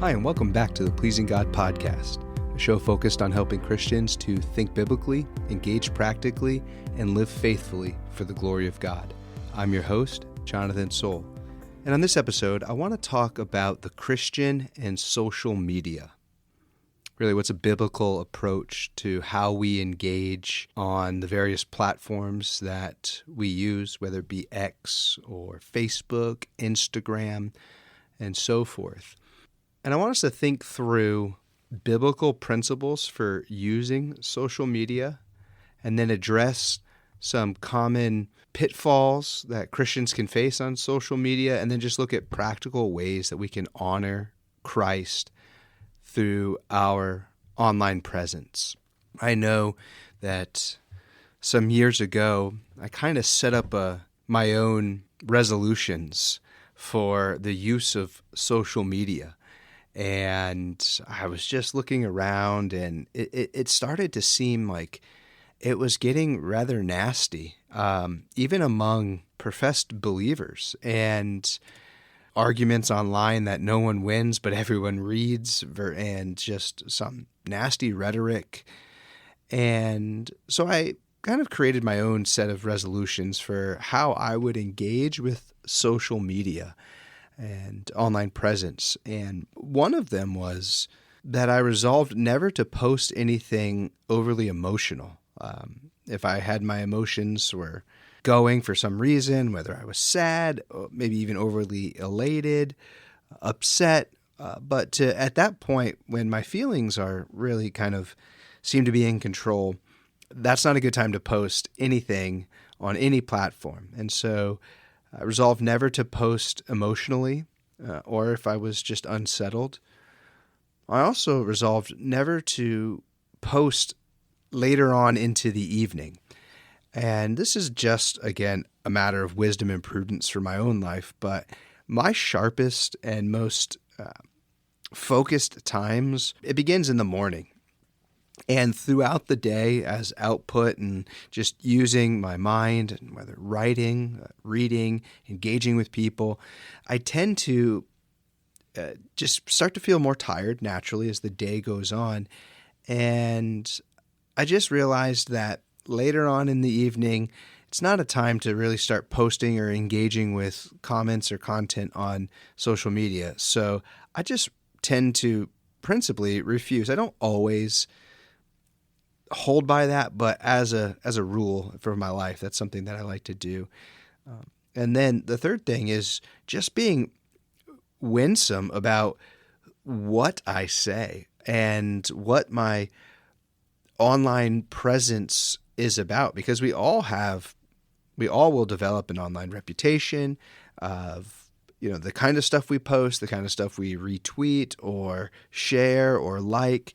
Hi, and welcome back to the Pleasing God Podcast, a show focused on helping Christians to think biblically, engage practically, and live faithfully for the glory of God. I'm your host, Jonathan Soul, and on this episode, I want to talk about the Christian and social media. Really, what's a biblical approach to how we engage on the various platforms that we use, whether it be X or Facebook, Instagram, and so forth. And I want us to think through biblical principles for using social media and then address some common pitfalls that Christians can face on social media, and then just look at practical ways that we can honor Christ through our online presence. I know that some years ago, I kind of set up my own resolutions for the use of social media. And I was just looking around, and it started to seem like it was getting rather nasty, even among professed believers, and arguments online that no one wins, but everyone reads, and just some nasty rhetoric. And so I kind of created my own set of resolutions for how I would engage with social media and online presence. And one of them was that I resolved never to post anything overly emotional. If I had my emotions were going for some reason, whether I was sad, or maybe even overly elated, upset, but at that point, when my feelings are really kind of seem to be in control, that's not a good time to post anything on any platform. And so I resolved never to post emotionally, or if I was just unsettled. I also resolved never to post later on into the evening. And this is just, again, a matter of wisdom and prudence for my own life, but my sharpest and most focused times, it begins in the morning. And throughout the day, as output and just using my mind, whether writing, reading, engaging with people, I tend to just start to feel more tired naturally as the day goes on. And I just realized that later on in the evening, it's not a time to really start posting or engaging with comments or content on social media. So I just tend to principally refuse. I don't always hold by that, but as a rule for my life, that's something that I like to do. And then the third thing is just being winsome about what I say and what my online presence is about, because we all will develop an online reputation of, the kind of stuff we post, the kind of stuff we retweet or share or like.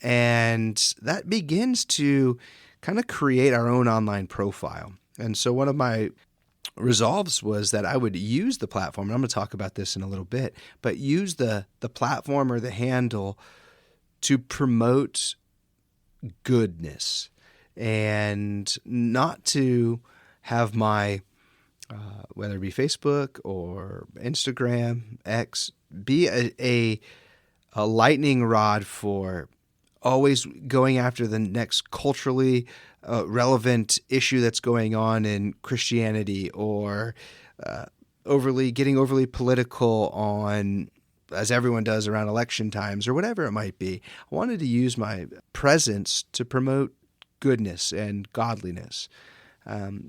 And that begins to kind of create our own online profile. And so one of my resolves was that I would use the platform, and I'm going to talk about this in a little bit, but use the platform or the handle to promote goodness, and not to have my, whether it be Facebook or Instagram, X, be a lightning rod for always going after the next culturally relevant issue that's going on in Christianity, or getting overly political on, as everyone does around election times or whatever it might be. I wanted to use my presence to promote goodness and godliness.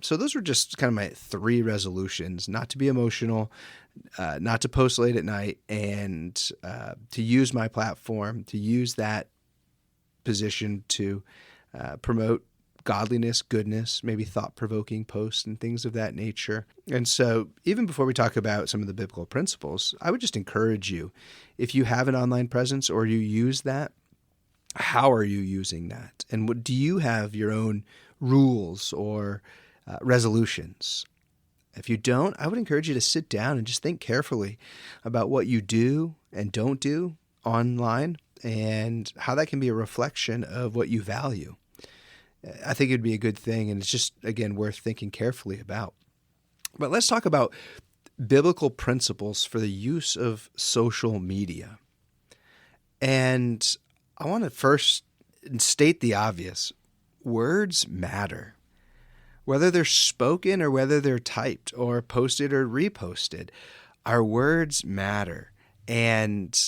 So those were just kind of my three resolutions: not to be emotional, not to post late at night, and to use my platform, to use that position to promote godliness, goodness, maybe thought-provoking posts and things of that nature. And so even before we talk about some of the biblical principles, I would just encourage you, if you have an online presence or you use that, how are you using that? And do you have your own rules or resolutions? If you don't, I would encourage you to sit down and just think carefully about what you do and don't do online, and how that can be a reflection of what you value. I think it'd be a good thing, and it's just, again, worth thinking carefully about. But let's talk about biblical principles for the use of social media. And I want to first state the obvious. Words matter. Whether they're spoken or whether they're typed or posted or reposted, our words matter. And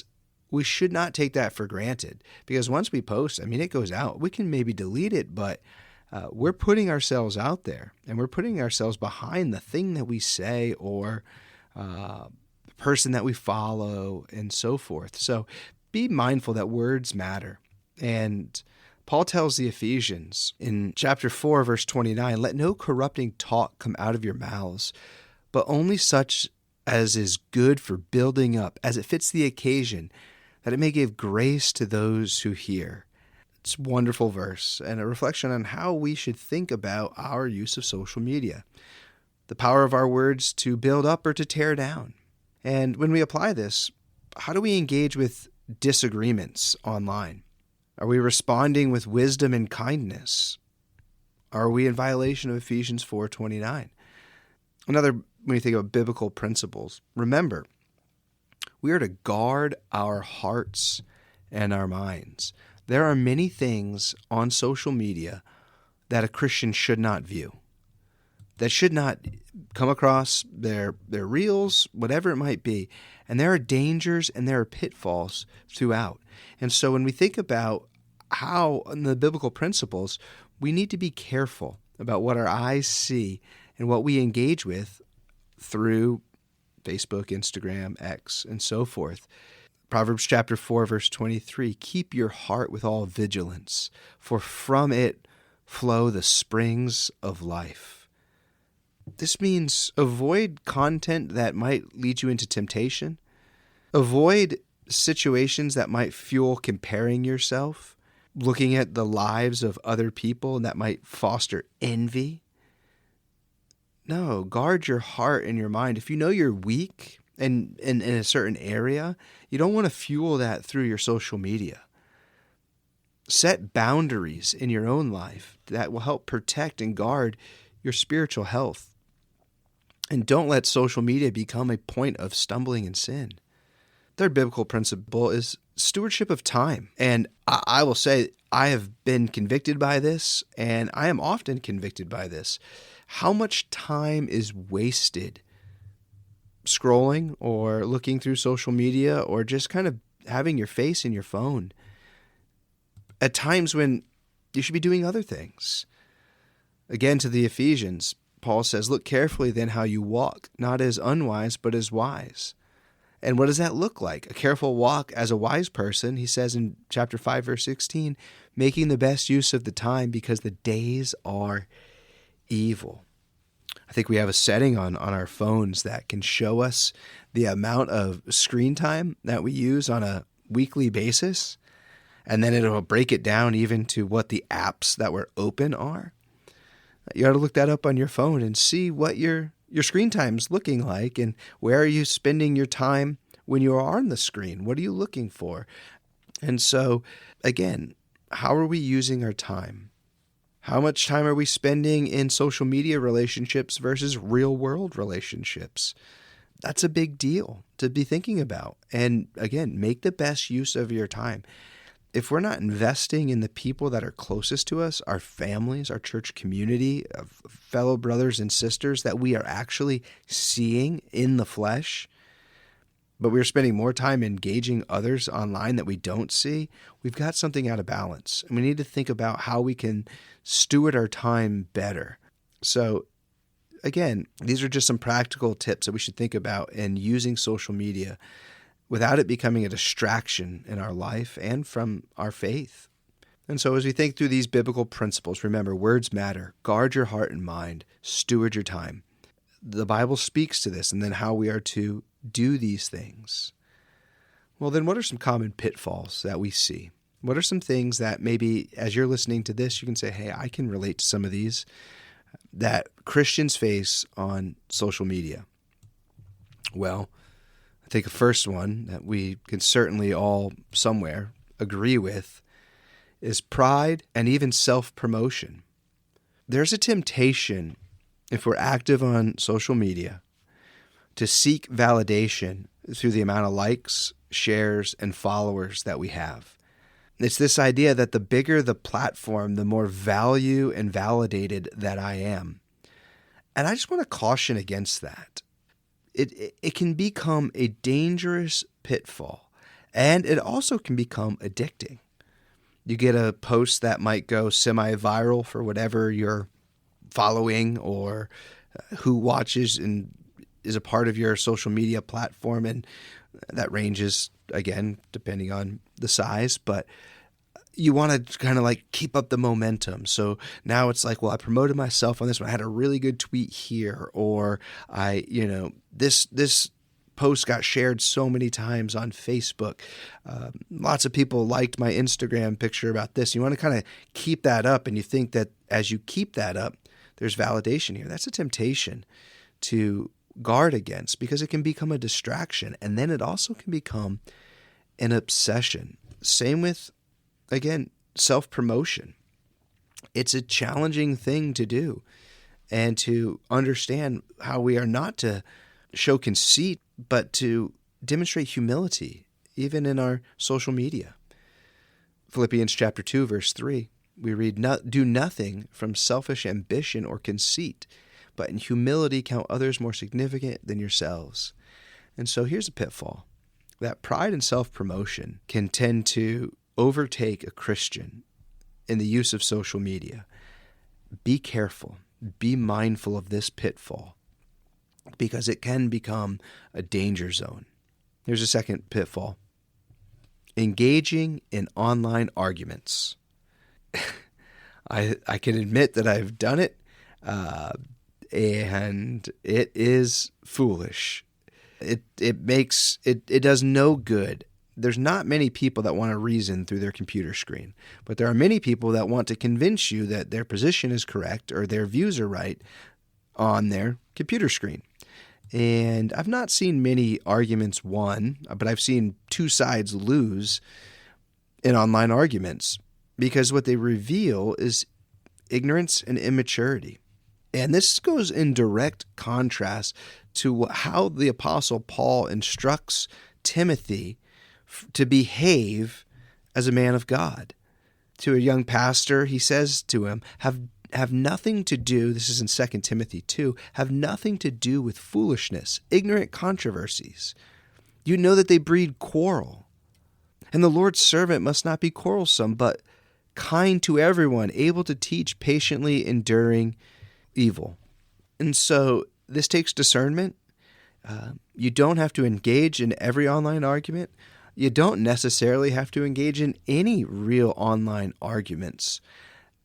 we should not take that for granted, because once we post, it goes out. We can maybe delete it, but we're putting ourselves out there, and we're putting ourselves behind the thing that we say or the person that we follow and so forth. So be mindful that words matter. And Paul tells the Ephesians in chapter 4, verse 29, "Let no corrupting talk come out of your mouths, but only such as is good for building up, as it fits the occasion, that it may give grace to those who hear." It's a wonderful verse and a reflection on how we should think about our use of social media, the power of our words to build up or to tear down. And when we apply this, how do we engage with disagreements online? Are we responding with wisdom and kindness? Are we in violation of Ephesians 4:29? When you think about biblical principles, remember, we are to guard our hearts and our minds. There are many things on social media that a Christian should not view, that should not come across their reels, whatever it might be. And there are dangers and there are pitfalls throughout. And so when we think about how, in the biblical principles, we need to be careful about what our eyes see and what we engage with through Facebook, Instagram, X, and so forth. Proverbs chapter 4, verse 23, "Keep your heart with all vigilance, for from it flow the springs of life." This means avoid content that might lead you into temptation. Avoid situations that might fuel comparing yourself, looking at the lives of other people that might foster envy. No, guard your heart and your mind. If you know you're weak in a certain area, you don't want to fuel that through your social media. Set boundaries in your own life that will help protect and guard your spiritual health. And don't let social media become a point of stumbling and sin. Third biblical principle is stewardship of time. And I will say, I have been convicted by this, and I am often convicted by this. How much time is wasted scrolling or looking through social media or just kind of having your face in your phone at times when you should be doing other things? Again, to the Ephesians, Paul says, "Look carefully then how you walk, not as unwise, but as wise." And what does that look like? A careful walk as a wise person, he says in chapter 5, verse 16, "making the best use of the time because the days are evil." I think we have a setting on our phones that can show us the amount of screen time that we use on a weekly basis, and then it'll break it down even to what the apps that were open are. You got to look that up on your phone and see what your screen time's looking like, and where are you spending your time when you are on the screen? What are you looking for? And so, again, how are we using our time? How much time are we spending in social media relationships versus real world relationships? That's a big deal to be thinking about. And again, make the best use of your time. If we're not investing in the people that are closest to us, our families, our church community, of fellow brothers and sisters that we are actually seeing in the flesh, but we're spending more time engaging others online that we don't see, we've got something out of balance. And we need to think about how we can steward our time better. So again, these are just some practical tips that we should think about in using social media without it becoming a distraction in our life and from our faith. And so as we think through these biblical principles, remember, words matter. Guard your heart and mind. Steward your time. The Bible speaks to this, and then how we are to do these things. Well, then what are some common pitfalls that we see? What are some things that maybe as you're listening to this, you can say, hey, I can relate to some of these that Christians face on social media? Well, I think the first one that we can certainly all somewhere agree with is pride and even self-promotion. There's a temptation, if we're active on social media, to seek validation through the amount of likes, shares, and followers that we have. It's this idea that the bigger the platform, the more value and validated that I am. And I just want to caution against that. It can become a dangerous pitfall, and it also can become addicting. You get a post that might go semi-viral for whatever you're following or who watches and is a part of your social media platform, and that ranges, again, depending on the size, but you want to kind of like keep up the momentum. So now it's like, well, I promoted myself on this one. I had a really good tweet here, or this post got shared so many times on Facebook. Lots of people liked my Instagram picture about this. You want to kind of keep that up, and you think that as you keep that up, there's validation here. That's a temptation to guard against, because it can become a distraction, and then it also can become an obsession. Same with, again, self-promotion. It's a challenging thing to do, and to understand how we are not to show conceit, but to demonstrate humility, even in our social media. Philippians chapter 2, verse 3, we read, "Do nothing from selfish ambition or conceit, but in humility count others more significant than yourselves." And so here's a pitfall. That pride and self-promotion can tend to overtake a Christian in the use of social media. Be careful. Be mindful of this pitfall, because it can become a danger zone. Here's a second pitfall. Engaging in online arguments. I can admit that I've done it, and it is foolish. It does no good. There's not many people that want to reason through their computer screen, but there are many people that want to convince you that their position is correct or their views are right on their computer screen. And I've not seen many arguments won, but I've seen two sides lose in online arguments, because what they reveal is ignorance and immaturity. And this goes in direct contrast to how the Apostle Paul instructs Timothy to behave as a man of God. To a young pastor, he says to him, have nothing to do, this is in 2 Timothy 2, have nothing to do with foolishness, ignorant controversies. You know that they breed quarrel. And the Lord's servant must not be quarrelsome, but kind to everyone, able to teach, patiently enduring evil. And so this takes discernment. You don't have to engage in every online argument. You don't necessarily have to engage in any real online arguments.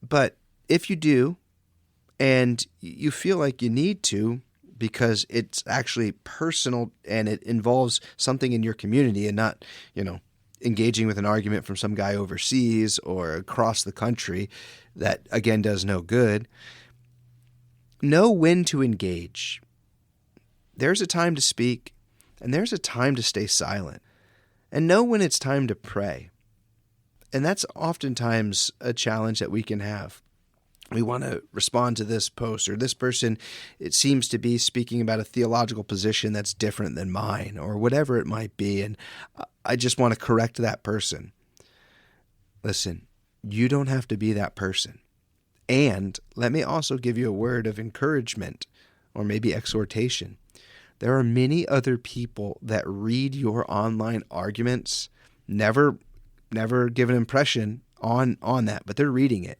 But if you do, and you feel like you need to, because it's actually personal and it involves something in your community and not, engaging with an argument from some guy overseas or across the country that, again, does no good, know when to engage. There's a time to speak, and there's a time to stay silent. And know when it's time to pray. And that's oftentimes a challenge that we can have. We want to respond to this post, or this person, it seems to be speaking about a theological position that's different than mine, or whatever it might be, and I just want to correct that person. Listen, you don't have to be that person. And let me also give you a word of encouragement, or maybe exhortation. There are many other people that read your online arguments, never give an impression on that, but they're reading it.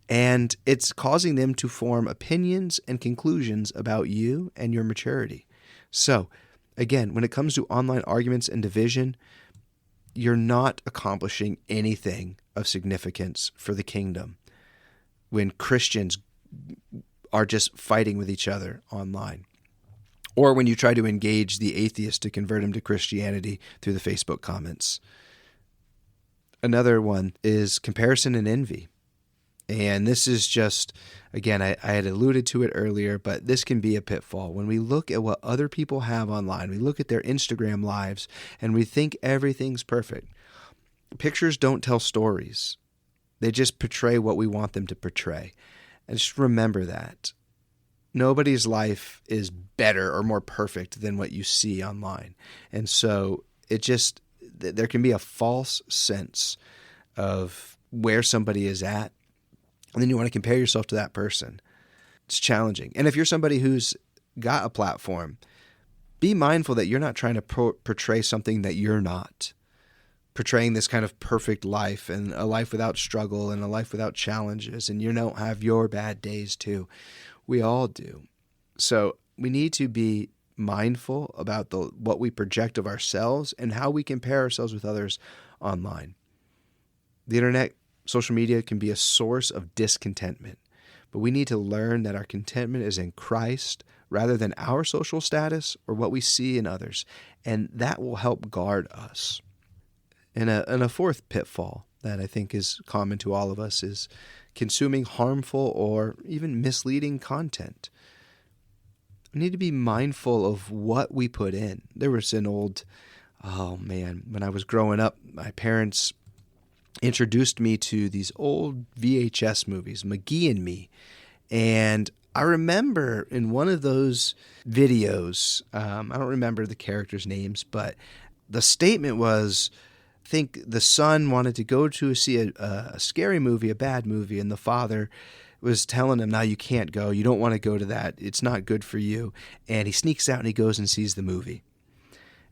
And it's causing them to form opinions and conclusions about you and your maturity. So, again, when it comes to online arguments and division, you're not accomplishing anything of significance for the kingdom when Christians are just fighting with each other online. Or when you try to engage the atheist to convert him to Christianity through the Facebook comments. Another one is comparison and envy. And this is just, again, I had alluded to it earlier, but this can be a pitfall. When we look at what other people have online, we look at their Instagram lives, and we think everything's perfect. Pictures don't tell stories. They just portray what we want them to portray. And just remember that. Nobody's life is better or more perfect than what you see online. And so there can be a false sense of where somebody is at, and then you want to compare yourself to that person. It's challenging. And if you're somebody who's got a platform, be mindful that you're not trying to portray something that you're not. Portraying this kind of perfect life and a life without struggle and a life without challenges, and you don't have your bad days too. We all do. So we need to be mindful about what we project of ourselves and how we compare ourselves with others online. The internet, social media can be a source of discontentment, but we need to learn that our contentment is in Christ rather than our social status or what we see in others, and that will help guard us. And a fourth pitfall that I think is common to all of us is consuming harmful or even misleading content. We need to be mindful of what we put in. There was when I was growing up, my parents introduced me to these old VHS movies, McGee and Me. And I remember in one of those videos, I don't remember the characters' names, but the statement was, I think the son wanted to go to see a scary movie, a bad movie, and the father was telling him, "No, you can't go. You don't want to go to that. It's not good for you." And he sneaks out and he goes and sees the movie.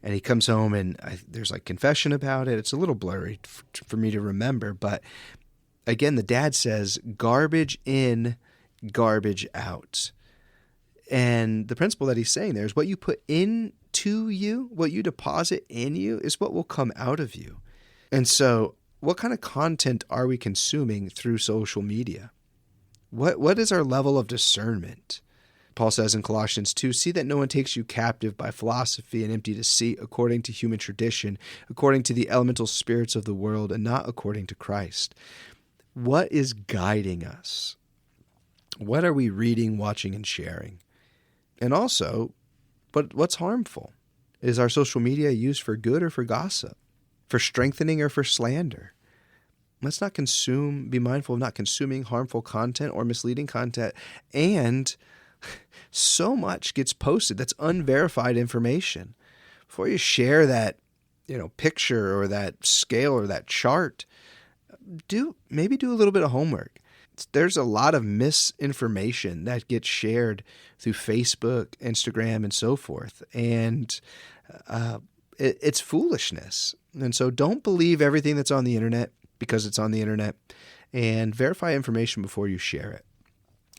And he comes home and there's like confession about it. It's a little blurry for me to remember. But again, the dad says, garbage in, garbage out. And the principle that he's saying there is what you put into you, what you deposit in you is what will come out of you. And so what kind of content are we consuming through social media? What is our level of discernment? Paul says in Colossians 2, "See that no one takes you captive by philosophy and empty deceit, according to human tradition, according to the elemental spirits of the world, and not according to Christ." What is guiding us? What are we reading, watching, and sharing? And also, what's harmful? Is our social media used for good or for gossip? For strengthening or for slander? Let's not be mindful of not consuming harmful content or misleading content. And so much gets posted that's unverified information. Before you share that, picture or that scale or that chart, maybe do a little bit of homework. There's a lot of misinformation that gets shared through Facebook, Instagram, and so forth. And it's foolishness. And so don't believe everything that's on the internet because it's on the internet, and verify information before you share it.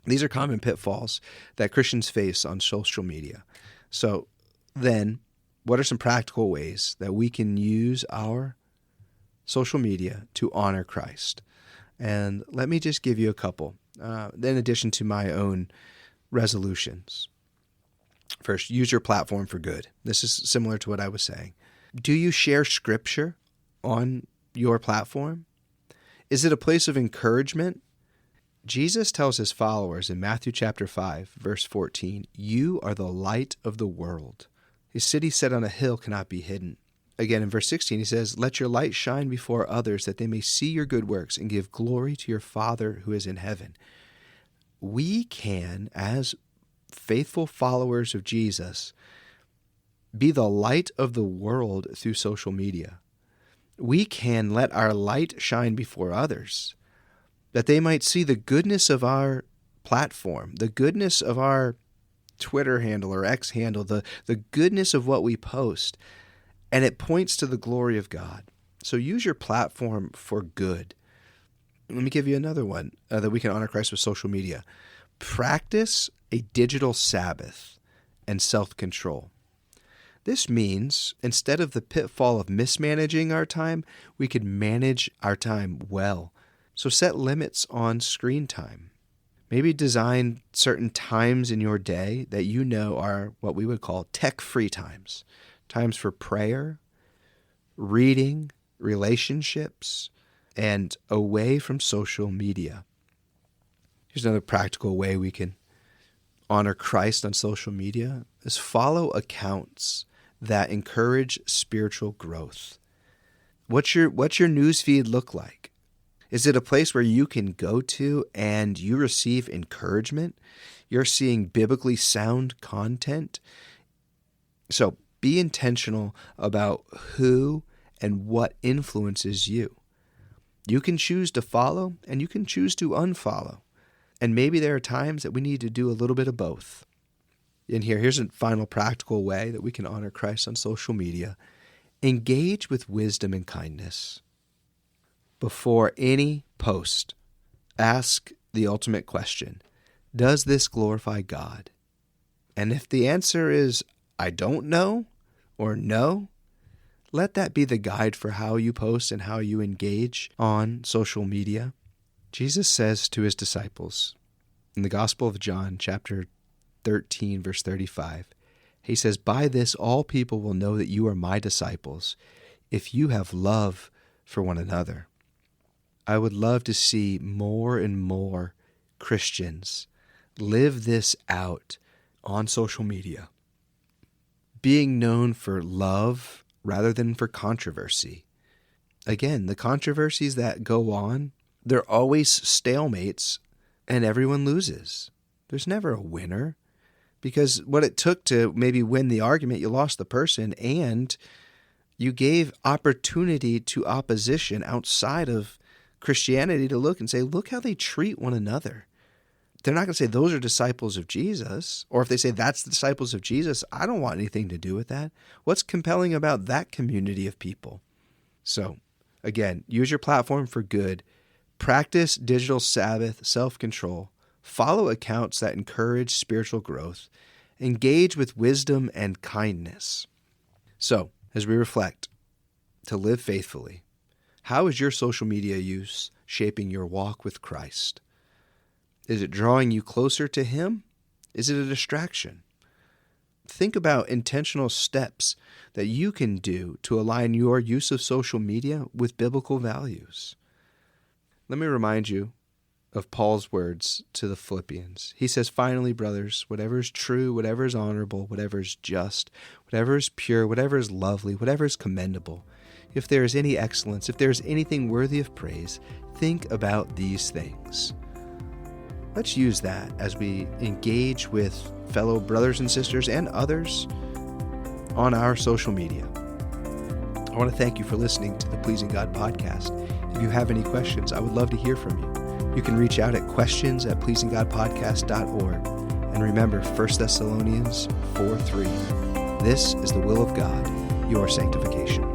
These are common pitfalls that Christians face on social media. So then, what are some practical ways that we can use our social media to honor Christ? And let me just give you a couple, in addition to my own resolutions. First, use your platform for good. This is similar to what I was saying. Do you share scripture on your platform? Is it a place of encouragement? Jesus tells his followers in Matthew chapter 5, verse 14, "You are the light of the world. A city set on a hill cannot be hidden." Again, in verse 16, he says, "Let your light shine before others that they may see your good works and give glory to your Father who is in heaven." We can, as faithful followers of Jesus, be the light of the world through social media. We can let our light shine before others, that they might see the goodness of our platform, the goodness of our Twitter handle or X handle, the goodness of what we post, and it points to the glory of God. So use your platform for good. Let me give you another one that we can honor Christ with social media. Practice a digital Sabbath and self-control. This means instead of the pitfall of mismanaging our time, we could manage our time well. So set limits on screen time. Maybe design certain times in your day that you know are what we would call tech-free times. Times for prayer, reading, relationships, and away from social media. Here's another practical way we can honor Christ on social media is follow accounts that encourage spiritual growth. What's your news feed look like? Is it a place where you can go to and you receive encouragement? you're seeing biblically sound content. So be intentional about who and what influences you. You can choose to follow and you can choose to unfollow. And maybe there are times that we need to do a little bit of both. And here's a final practical way that we can honor Christ on social media. Engage with wisdom and kindness. Before any post, ask the ultimate question: does this glorify God? And if the answer is, I don't know, or no, let that be the guide for how you post and how you engage on social media. Jesus says to his disciples in the Gospel of John, chapter 13, verse 35, he says, "By this all people will know that you are my disciples, if you have love for one another." I would love to see more and more Christians live this out on social media, being known for love rather than for controversy. Again, the controversies that go on, they're always stalemates and everyone loses. There's never a winner, because what it took to maybe win the argument, you lost the person and you gave opportunity to opposition outside of Christianity to look and say, look how they treat one another. They're not going to say those are disciples of Jesus. Or if they say that's the disciples of Jesus, I don't want anything to do with that. What's compelling about that community of people? So again, use your platform for good. Practice digital Sabbath, self-control. Follow accounts that encourage spiritual growth. Engage with wisdom and kindness. So as we reflect to live faithfully, how is your social media use shaping your walk with Christ? Is it drawing you closer to Him? Is it a distraction? Think about intentional steps that you can do to align your use of social media with biblical values. Let me remind you of Paul's words to the Philippians. He says, "Finally, brothers, whatever is true, whatever is honorable, whatever is just, whatever is pure, whatever is lovely, whatever is commendable, if there is any excellence, if there is anything worthy of praise, think about these things." Let's use that as we engage with fellow brothers and sisters and others on our social media. I want to thank you for listening to the Pleasing God podcast. If you have any questions, I would love to hear from you. You can reach out at questions@pleasinggodpodcast.org. And remember 1 Thessalonians 4:3. This is the will of God, your sanctification.